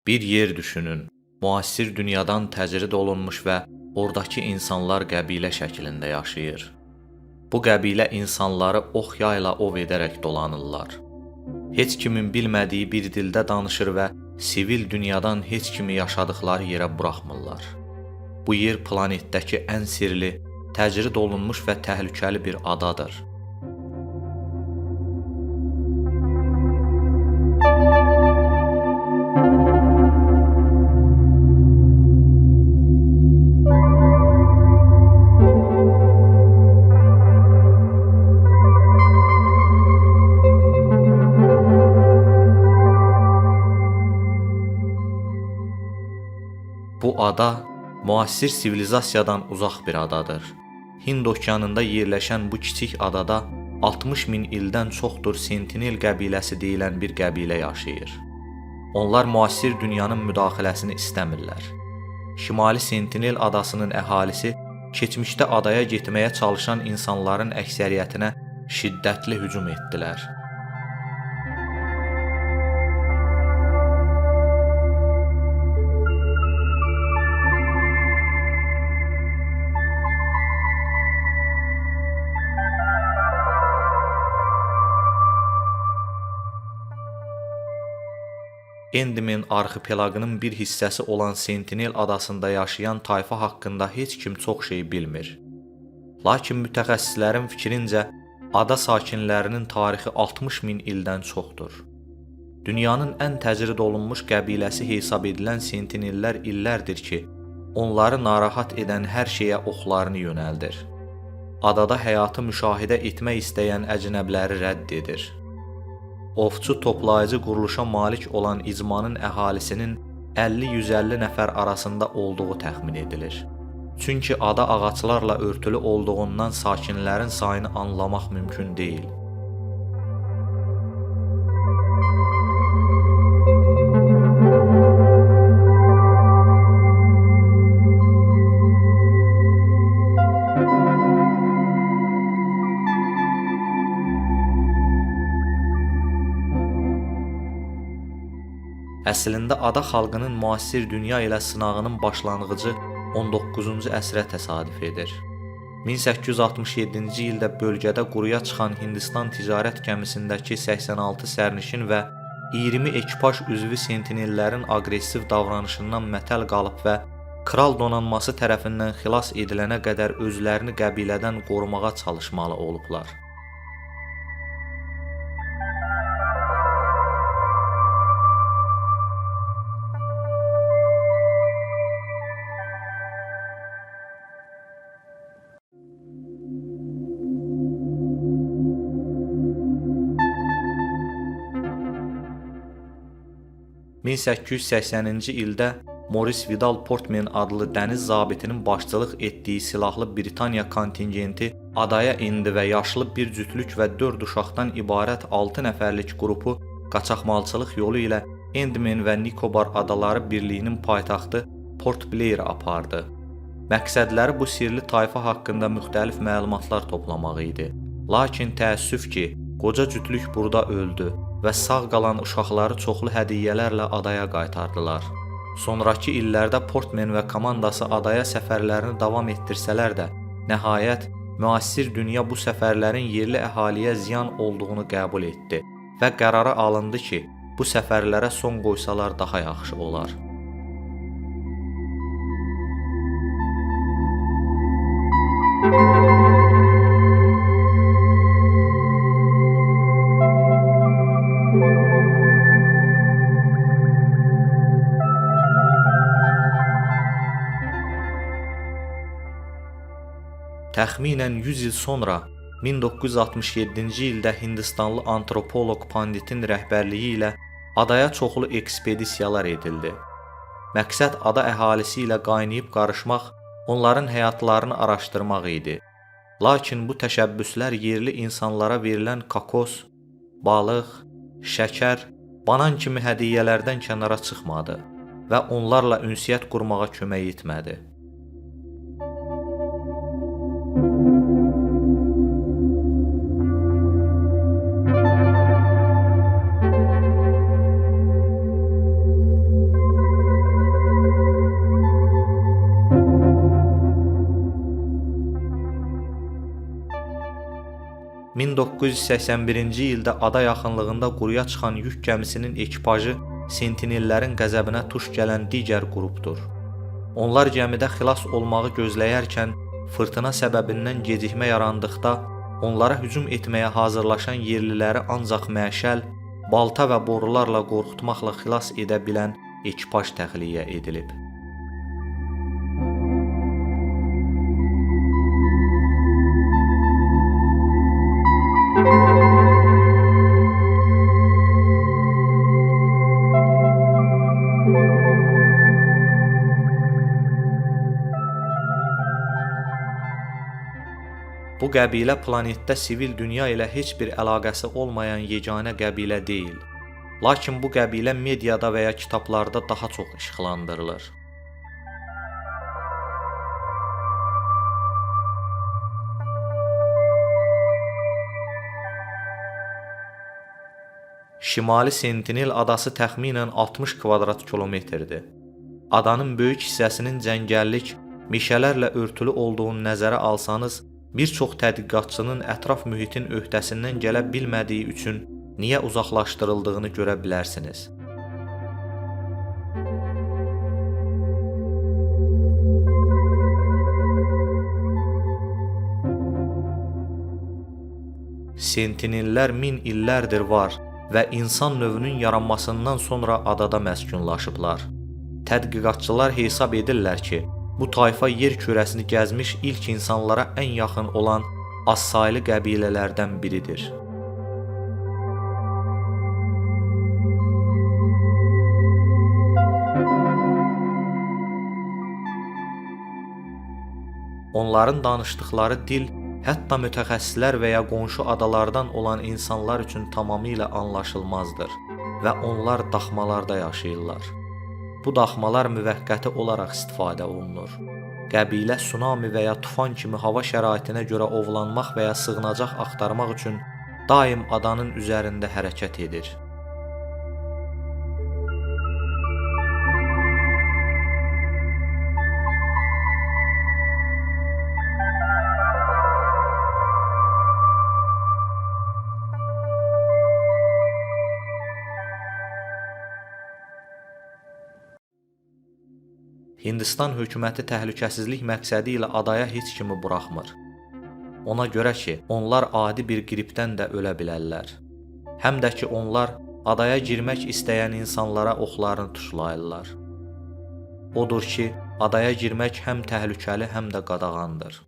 Bir yer düşünün, müasir dünyadan təcrid olunmuş və oradakı insanlar qəbilə şəklində yaşayır. Bu qəbilə insanları ox yayla ov edərək dolanırlar. Heç kimin bilmədiyi bir dildə danışır və sivil dünyadan heç kimi yaşadıkları yerə buraxmırlar. Bu yer planetdəki ən sirli, təcrid olunmuş və təhlükəli bir adadır. Bu ada müasir sivilizasiyadan uzaq bir adadır. Hind okeanında yerləşən bu kiçik adada 60 min ildən çoxdur Sentinel qəbiləsi deyilən bir qəbilə yaşayır. Onlar müasir dünyanın müdaxiləsini istəmirlər. Şimali Sentinel adasının əhalisi keçmişdə adaya getməyə çalışan insanların əksəriyyətinə şiddətli hücum etdilər. Endimen arxipelagının bir hissəsi olan Sentinel adasında yaşayan tayfa haqqında heç kim çox şey bilmir. Lakin mütəxəssislərin fikrincə, ada sakinlərinin tarixi 60 min ildən çoxdur. Dünyanın ən təcrid olunmuş qəbiləsi hesab edilən Sentinellər illərdir ki, onları narahat edən hər şeyə oxlarını yönəldir. Adada həyatı müşahidə etmək istəyən əcnəbləri rədd edir. Ovçu toplayıcı quruluşa malik olan icmanın əhalisinin 50-150 nəfər arasında olduğu təxmin edilir. Çünki ada ağaclarla örtülü olduğundan sakinlərin sayını anlamaq mümkün deyil. Əslində ada xalqının müasir dünya ilə sınağının başlanğıcı 19-cu əsrə təsadüf edir. 1867-ci ildə bölgədə quruya çıxan Hindistan ticarət gəmisindəki 86 sərnişin və 20 ekipaj üzvü sentinellərin aqressiv davranışından mətəl qalıb və kral donanması tərəfindən xilas edilənə qədər özlərini qəbilədən qorumağa çalışmalı olublar. (1880-ci ildə Morris Vidal Portman adlı dəniz zabitinin başçılıq etdiyi silahlı Britaniya kontingenti adaya indi və yaşlı bir cütlük və 4 uşaqdan ibarət 6 nəfərlik qrupu qaçaqmalçılıq yolu ilə Andaman və Nikobar adaları birliyinin paytaxtı Port Blair apardı. Məqsədləri bu sirli tayfa haqqında müxtəlif məlumatlar toplamaq idi. Lakin təəssüf ki, qoca cütlük burada öldü və sağ qalan uşaqları çoxlu hədiyyələrlə adaya qaytardılar. Sonrakı illərdə Portman və komandası adaya səfərlərini davam etdirsələr də, nəhayət müasir dünya bu səfərlərin yerli əhaliyə ziyan olduğunu qəbul etdi və qərara alındı ki, bu səfərlərə son qoysalar daha yaxşı olar. Təxminən 100 il sonra 1967-ci ildə Hindistanlı antropoloq Panditin rəhbərliyi ilə adaya çoxlu ekspedisiyalar edildi. Məqsəd ada əhalisi ilə qaynayıb qarışmaq, onların həyatlarını araşdırmaq idi. Lakin bu təşəbbüslər yerli insanlara verilən kakos, balıq, şəkər, banan kimi hədiyyələrdən kənara çıxmadı və onlarla ünsiyyət qurmağa kömək etmədi. 1981-ci ildə ada yaxınlığında quruya çıxan yük gəmisinin ekipajı Sentinellərin qəzəbinə tuş gələn digər qrupdur. Onlar gəmidə xilas olmağı gözləyərkən fırtına səbəbindən gecikmə yarandıqda onlara hücum etməyə hazırlaşan yerliləri ancaq məşəl, balta və borularla qorxutmaqla xilas edə bilən ekipaj təxliyə edilib. Bu qəbilə planetdə sivil dünya ilə heç bir əlaqəsi olmayan yeganə qəbilə deyil. Lakin bu qəbilə mediada və ya kitablarda daha çox işıqlandırılır. Şimali Sentinel adası təxminən 60 kvadrat kilometrdir. Adanın böyük hissəsinin cəngəllik, meşələrlə örtülü olduğunu nəzərə alsanız, bir çox tədqiqatçının ətraf mühitin öhdəsindən gələ bilmədiyi üçün niyə uzaqlaşdırıldığını görə bilərsiniz. Sentinellər 1000 illərdir var və insan növünün yaranmasından sonra adada məskunlaşıblar. Tədqiqatçılar hesab edirlər ki, bu tayfa yer kürəsini gəzmiş ilk insanlara ən yaxın olan azsaylı qəbilələrdən biridir. Onların danışdıqları dil hətta mütəxəssislər və ya qonşu adalardan olan insanlar üçün tamamilə anlaşılmazdır və onlar daxmalarda yaşayırlar. Bu daxmalar müvəqqəti olaraq istifadə olunur. Qəbilə tsunami və ya tufan kimi hava şəraitinə görə ovlanmaq və ya sığınacaq axtarmaq üçün daim adanın üzərində hərəkət edir. Hindistan hökuməti təhlükəsizlik məqsədi ilə adaya heç kimi buraxmır. Ona görə ki, onlar adi bir qripdən də ölə bilərlər. Həm də ki, onlar adaya girmək istəyən insanlara oxlarını tuşlayırlar. Odur ki, adaya girmək həm təhlükəli, həm də qadağandır.